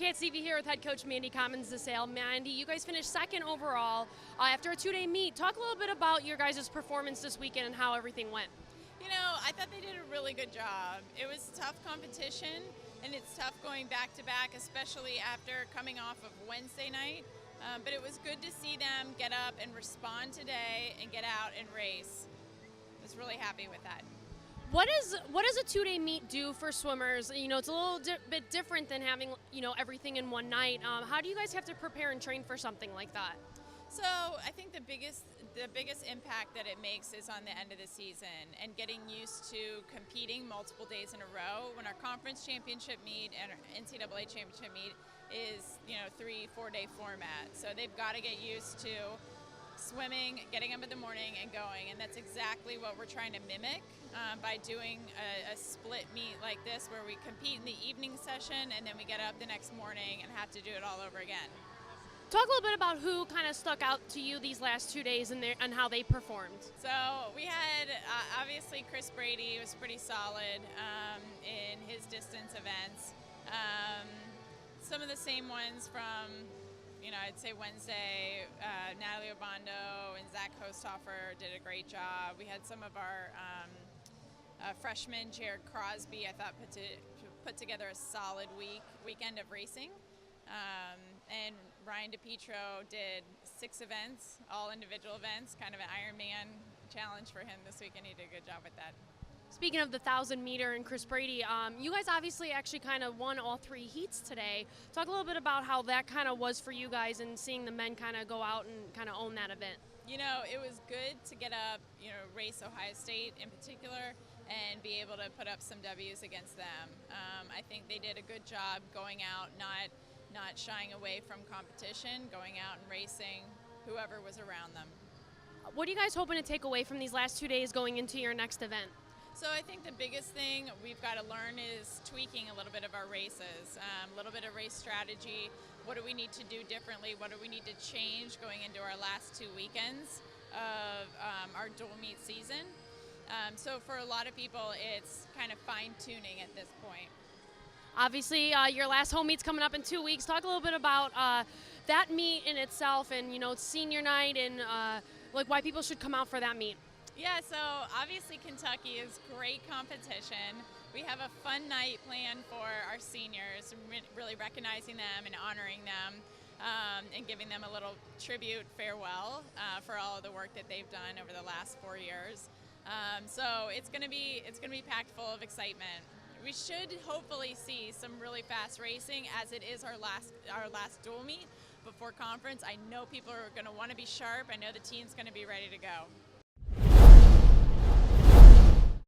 Bearcats TV here with head coach Mandy Commons-DiSalle. Mandy, you guys finished second overall after a two-day meet. Talk a little bit about your guys' performance this weekend and how everything went. You know, I thought they did a really good job. It was tough competition, and it's tough going back-to-back, especially after coming off of Wednesday night. But it was good to see them get up and respond today and get out and race. I was really happy with that. What does a two-day meet do for swimmers? You know, it's a little bit different than having, everything in one night. How do you guys have to prepare and train for something like that? So I think the biggest impact that it makes is on the end of the season and getting used to competing multiple days in a row. When our conference championship meet and our NCAA championship meet is 3-4 day format, so they've got to get used to swimming, getting up in the morning and going, and that's exactly what we're trying to mimic by doing a split meet like this, where we compete in the evening session and then we get up the next morning and have to do it all over again. Talk a little bit about who kind of stuck out to you these last 2 days and how they performed. So we had obviously Chris Brady was pretty solid in his distance events. Some of the same ones from I'd say Wednesday, Natalie Obando and Zach Hosthofer did a great job. We had some of our freshmen, Jared Crosby, I thought put together a solid weekend of racing. And Ryan DePietro did 6 events, all individual events, kind of an Ironman challenge for him this weekend. He did a good job with that. Speaking of the 1,000 meter and Chris Brady, you guys obviously actually kind of won all 3 heats today. Talk a little bit about how that kind of was for you guys and seeing the men kind of go out and kind of own that event. It was good to get up, race Ohio State in particular and be able to put up some W's against them. I think they did a good job going out, not shying away from competition, going out and racing whoever was around them. What are you guys hoping to take away from these last 2 days going into your next event? So I think the biggest thing we've got to learn is tweaking a little bit of our races, a little bit of race strategy. What do we need to do differently? What do we need to change going into our last 2 weekends of our dual meet season? So for a lot of people, it's kind of fine-tuning at this point. Obviously, your last home meet's coming up in 2 weeks. Talk a little bit about that meet in itself and, it's senior night and why people should come out for that meet. Yeah, so obviously Kentucky is great competition. We have a fun night planned for our seniors, really recognizing them and honoring them and giving them a little tribute farewell for all of the work that they've done over the last 4 years. So it's going to be packed full of excitement. We should hopefully see some really fast racing, as it is our last dual meet before conference. I know people are going to want to be sharp. I know the team's going to be ready to go.